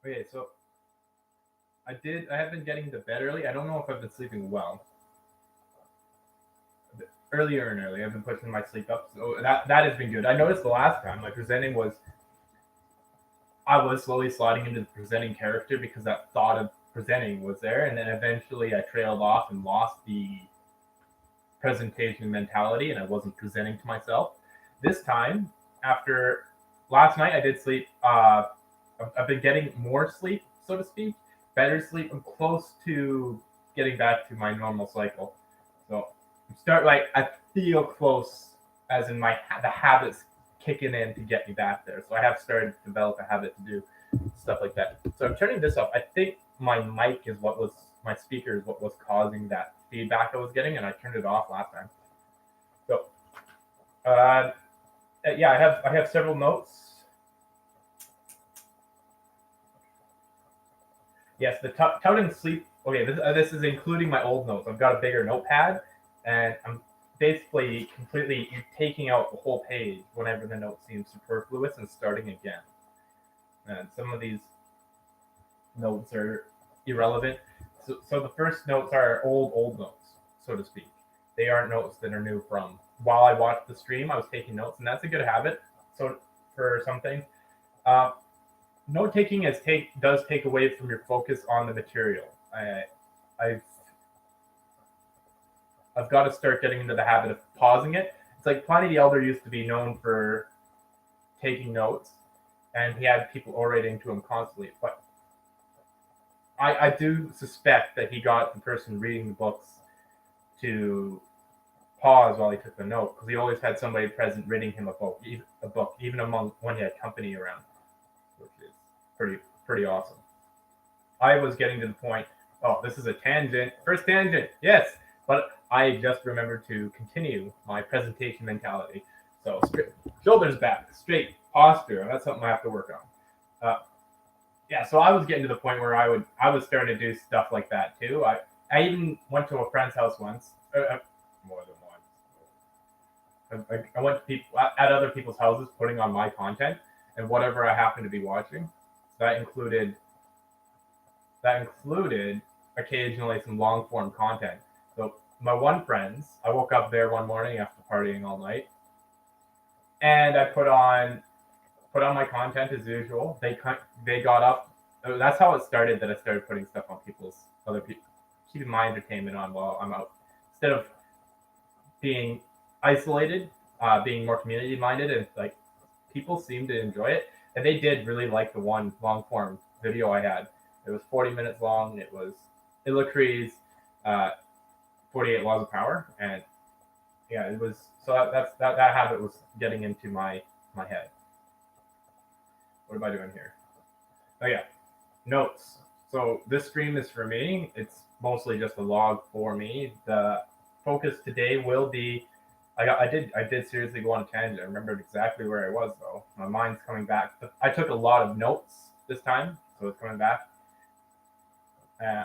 Okay, so I have been getting to bed early. I don't know if I've been sleeping well. Earlier and earlier, I've been pushing my sleep up, so that has been good. I noticed the last time my presenting was I was slowly sliding into the presenting character because that thought of presenting was there, and then eventually I trailed off and lost the presentation mentality, and I wasn't presenting to myself. This time, after last night, I did sleep. I've been getting more sleep, so to speak, better sleep. I'm close to getting back to my normal cycle. So start like I feel close, as in the habits kicking in to get me back there. So I have started to develop a habit to do stuff like that. So I'm turning this up. I think my speaker is what was causing that feedback I was getting, and I turned it off last time. So uh, yeah, I have several notes. Yes, the touting sleep. Okay, this is including my old notes. I've got a bigger notepad, and I'm basically completely taking out the whole page whenever the note seems superfluous and starting again. And some of these notes are irrelevant. So the first notes are old notes, so to speak. They aren't notes that are new from while I watched the stream. I was taking notes, and that's a good habit. So for some things, uh, note taking does take away from your focus on the material. I've I've got to start getting into the habit of pausing it. It's like Pliny the Elder used to be known for taking notes, and he had people orating to him constantly. But I do suspect that he got the person reading the books to pause while he took the note because he always had somebody present reading him a book, even among when he had company around, which is pretty awesome. I was getting to the point. Oh, this is a tangent. First tangent, yes, but I just remembered to continue my presentation mentality. So shoulders back, straight posture. That's something I have to work on. Yeah, so I was getting to the point where I was starting to do stuff like that too. I even went to a friend's house once, more than once. I went to people at other people's houses, putting on my content and whatever I happened to be watching. That included occasionally some long form content. So my one friends, I woke up there one morning after partying all night, and I put on my content as usual. They got up. That's how it started. That I started putting stuff on other people, keeping my entertainment on while I'm out, instead of being isolated, being more community minded, and like people seemed to enjoy it, and they did really like the one long form video I had. It was 40 minutes long. It was Illicri's 48 Laws of Power, and yeah, it was so that habit was getting into my head. What am I doing here? Oh yeah, notes. So this stream is for me. It's mostly just a log for me. The focus today will be. I did seriously go on a tangent. I remembered exactly where I was though. My mind's coming back. I took a lot of notes this time, so it's coming back. Uh,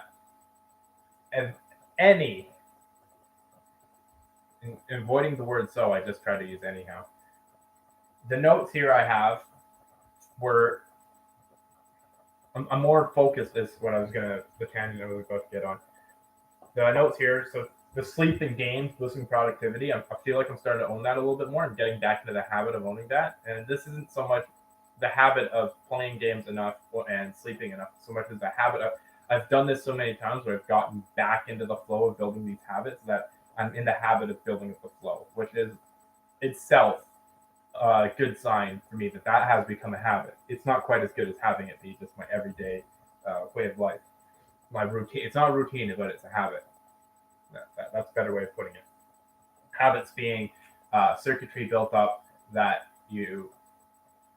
and any in avoiding the word so, I just try to use anyhow. The notes here I have were I'm more focused is what I was gonna the tangent I was about to get on. The notes here, so the sleep and games, boosting productivity. I feel like I'm starting to own that a little bit more. I'm getting back into the habit of owning that, and this isn't so much the habit of playing games enough and sleeping enough, so much as the habit of I've done this so many times where I've gotten back into the flow of building these habits that I'm in the habit of building the flow, which is itself a good sign for me that has become a habit. It's not quite as good as having it be just my everyday way of life. My routine. It's not a routine, but it's a habit. That's a better way of putting it. Habits being circuitry built up that you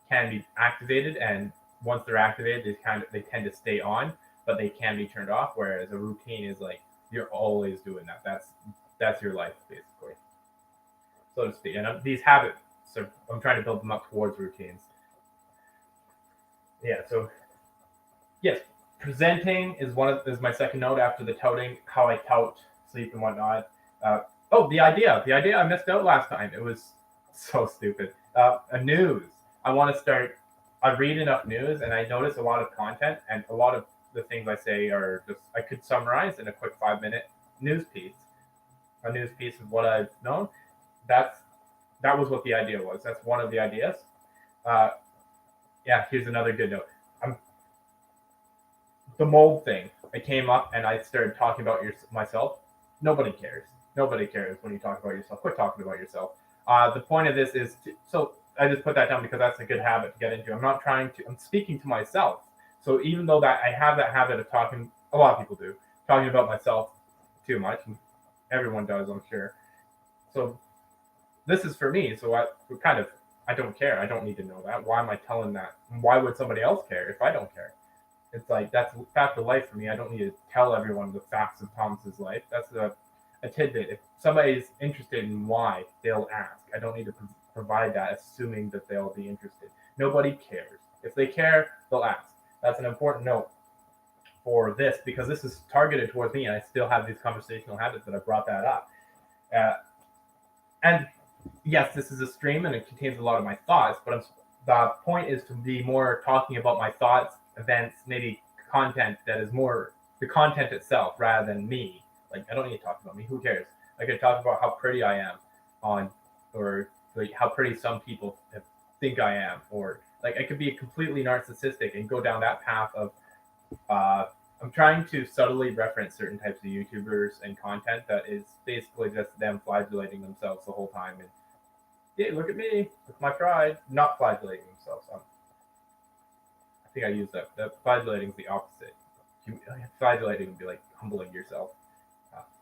can be activated, and once they're activated, they tend to stay on, but they can be turned off. Whereas a routine is like you're always doing that. That's your life basically, so to speak. And these habits, so I'm trying to build them up towards routines. Yeah. So yes, presenting is my second note after the touting. How I tout sleep and whatnot. The idea I missed out last time. It was so stupid. A news. I want to start. I read enough news and I notice a lot of content, and a lot of the things I say are just I could summarize in a quick 5 minute news piece. A news piece of what I've known. That's that was what the idea was. That's one of the ideas. Uh, yeah, here's another good note. The mold thing. I came up and I started talking about myself. Nobody cares. Nobody cares when you talk about yourself. Quit talking about yourself. The point of this is so I just put that down because that's a good habit to get into. I'm not trying to. I'm speaking to myself. So even though that I have that habit of talking, a lot of people do talking about myself too much. And everyone does, I'm sure. So this is for me. So I don't care. I don't need to know that. Why am I telling that? Why would somebody else care if I don't care? It's like that's fact of life for me. I don't need to tell everyone the facts of Thomas's life. That's a tidbit. If somebody's interested in why, they'll ask. I don't need to provide that, assuming that they'll be interested. Nobody cares. If they care, they'll ask. That's an important note for this because this is targeted towards me, and I still have these conversational habits that I brought that up. And yes, this is a stream, and it contains a lot of my thoughts. But the point is to be more talking about my thoughts, events, maybe content that is more the content itself rather than me. Like I don't need to talk about me. Who cares? I could talk about how pretty I am or like how pretty some people think I am, or like I could be completely narcissistic and go down that path of. I'm trying to subtly reference certain types of YouTubers and content that is basically just them flagellating themselves the whole time and yeah, look at me, look at my pride, not flagellating themselves. I think I use that. That flagellating is the opposite. Flagellating would be like humbling yourself.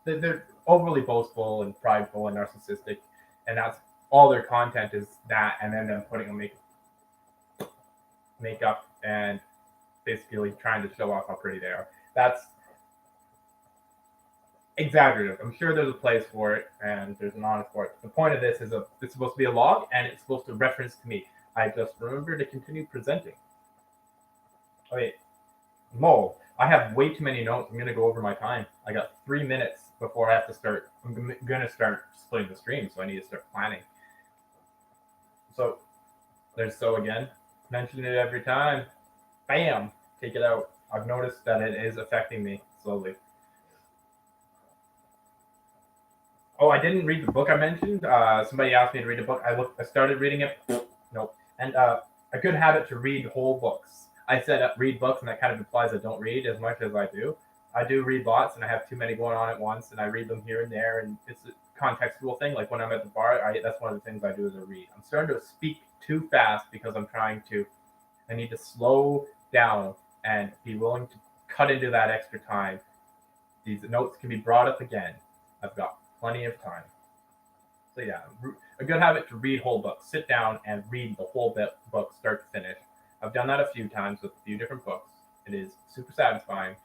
They're overly boastful and prideful and narcissistic, and that's all their content is that, and then them putting on makeup and basically trying to show off how pretty they are. That's exaggerative. I'm sure there's a place for it and there's an honest for it. The point of this is it's supposed to be a log and it's supposed to reference to me. I just remember to continue presenting. Okay, Mo, I have way too many notes. I'm gonna go over my time. I got 3 minutes before I have to start. I'm gonna start splitting the stream, so I need to start planning. So there's so again. Mention it every time. Bam, take it out. I've noticed that it is affecting me slowly. Oh, I didn't read the book I mentioned. Somebody asked me to read a book. I started reading it. Nope. And a good habit to read whole books. I said read books, and that kind of implies I don't read as much as I do. I do read lots, and I have too many going on at once, and I read them here and there, and it's a contextual thing. Like when I'm at the bar, that's one of the things I do is I read. I'm starting to speak too fast because I need to slow down and be willing to cut into that extra time. These notes can be brought up again. I've got plenty of time. So yeah, a good habit to read whole books. Sit down and read the whole book start to finish. I've done that a few times with a few different books. It is super satisfying,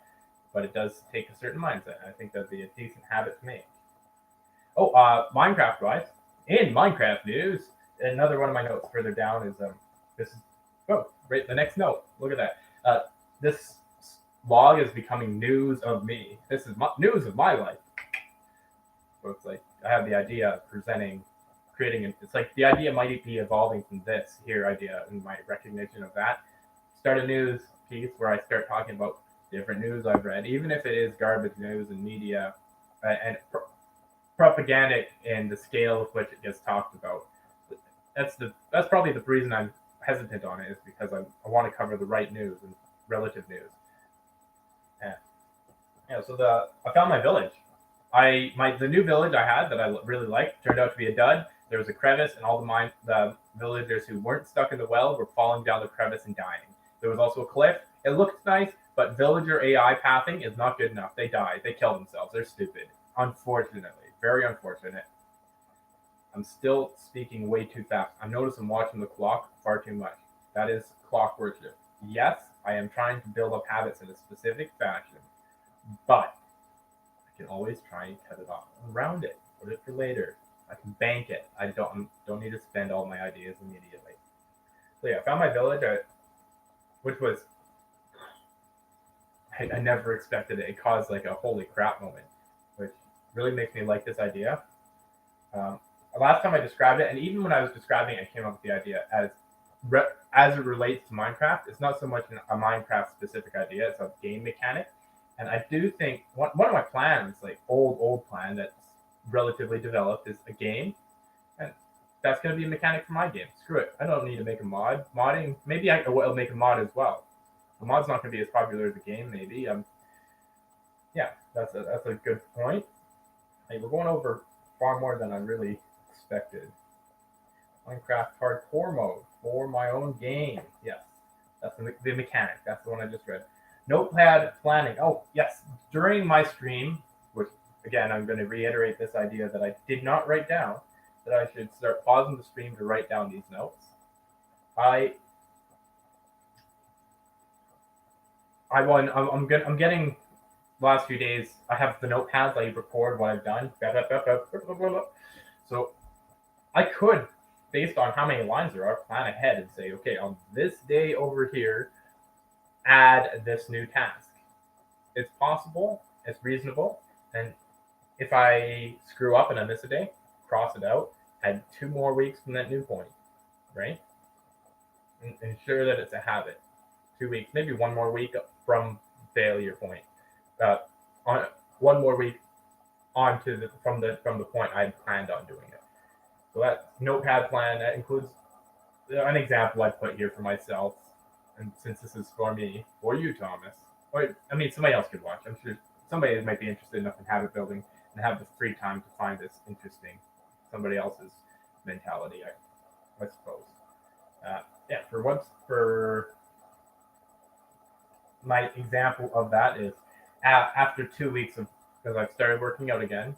but it does take a certain mindset. I think that'd be a decent habit to make. Oh, Minecraft wise, in Minecraft news, another one of my notes further down is this is right the next note. Look at that. This log is becoming news of me. This is news of my life. So it's like I have the idea of creating it. It's like the idea might be evolving from this here idea and my recognition of that. Start a news piece where I start talking about different news I've read, even if it is garbage news and media and propagandic in the scale with which it gets talked about. That's probably the reason I'm hesitant on it is because I want to cover the right news and relative news. Yeah. So I found my village. The new village I had that I really liked turned out to be a dud. There was a crevice, and all the villagers who weren't stuck in the well were falling down the crevice and dying. There was also a cliff. It looked nice, but villager AI pathing is not good enough. They die. They kill themselves. They're stupid. Unfortunately. Very unfortunate. I'm still speaking way too fast. I notice I'm watching the clock far too much. That is clock worship. Yes, I am trying to build up habits in a specific fashion, but I can always try and cut it off around it, put it for later. I can bank it. I don't need to spend all my ideas immediately. So yeah, I found my village, which was I never expected it. It caused like a holy crap moment, which really makes me like this idea. Last time I described it, and even when I was describing it, I came up with the idea as as it relates to Minecraft, it's not so much a Minecraft specific idea; it's a game mechanic. And I do think one of my plans, like old plan that's relatively developed, is a game, and that's going to be a mechanic for my game. Screw it, I don't need to make a mod. Modding, maybe I will make a mod as well. The mod's not going to be as popular as the game, maybe. Yeah, that's a good point. Hey, we're going over far more than I really expected. Minecraft hardcore mode for my own game. Yes, that's the mechanic. That's the one I just read. Notepad planning. Oh, yes. During my stream, which again, I'm going to reiterate this idea that I did not write down, that I should start pausing the stream to write down these notes. I'm getting last few days. I have the notepads. I record what I've done. So I could, based on how many lines there are, plan ahead and say, okay, on this day over here, add this new task. It's possible, it's reasonable, and if I screw up and I miss a day, cross it out, add 2 more weeks from that new point, right? And ensure that it's a habit. 2 weeks, maybe 1 more week from failure point. On 1 more week onto from the point I planned on doing it. So that notepad plan, that includes an example I put here for myself. And since this is for me, for you, Thomas, or I mean, somebody else could watch. I'm sure somebody might be interested enough in habit building and have the free time to find this interesting. Somebody else's mentality, I suppose. Yeah, for my example of that is after 2 weeks of, because I've started working out again,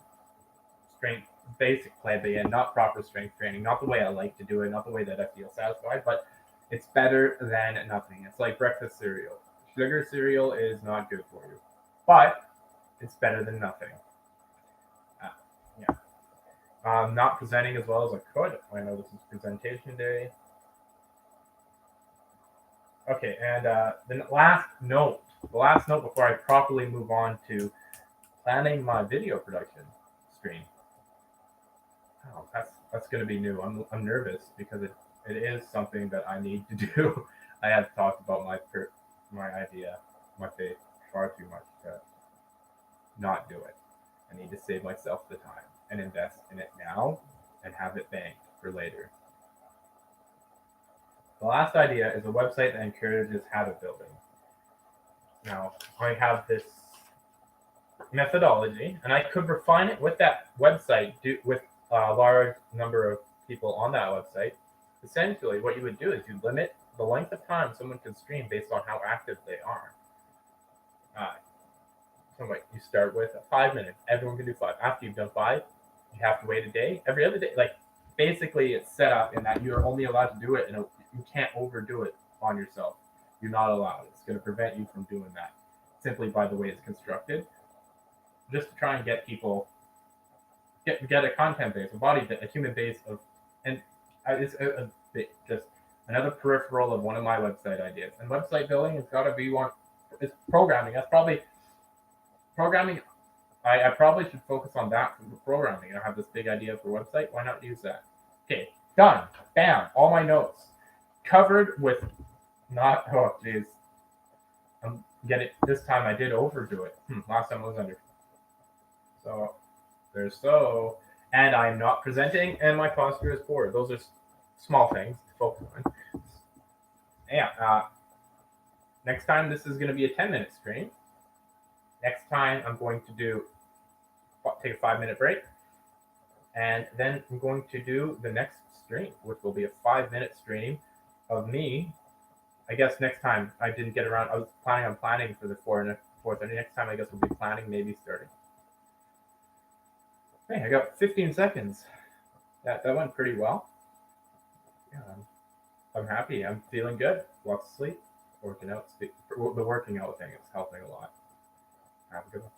strength, basic play, not proper strength training, not the way I like to do it, not the way that I feel satisfied, but it's better than nothing. It's like breakfast cereal. Sugar cereal is not good for you, but it's better than nothing. Yeah. Not presenting as well as I could. I know this is presentation day. Okay, and the last note before I properly move on to planning my video production stream. Oh, that's going to be new. I'm nervous because it is something that I need to do. I have talked about my idea, my faith far too much to not do it. I need to save myself the time and invest in it now and have it banked for later. The last idea is a website that encourages habit building. Now, I have this methodology, and I could refine it with that website, with a large number of people on that website. Essentially, what you would do is you limit the length of time someone can stream based on how active they are. So you start with 5 minutes. Everyone can do 5. After you've done 5, you have to wait a day. Every other day, basically, it's set up in that you're only allowed to do it, and you can't overdo it on yourself. You're not allowed. It's going to prevent you from doing that simply by the way it's constructed. Just to try and get people get a content base, a human base of, and it's just another peripheral of one of my website ideas. And website building has got to be one. It's programming. That's probably programming. I probably should focus on that for programming. I have this big idea for website. Why not use that? Okay, done. Bam. All my notes covered with not. Oh, jeez. I'm getting this time. I did overdo it. Last time I was under. So there's and I'm not presenting, and my posture is poor. Those are small things to focus on. Yeah. Next time, this is going to be a 10-minute stream. Next time, I'm going to take a 5-minute break, and then I'm going to do the next stream, which will be a 5-minute stream of me. I guess next time I didn't get around. I was planning for the 4:30. Next time, I guess we'll be planning, maybe starting. Hey, I got 15 seconds. That went pretty well. Yeah, I'm happy. I'm feeling good. Lots of sleep, working out. The working out thing is helping a lot. Have a good one.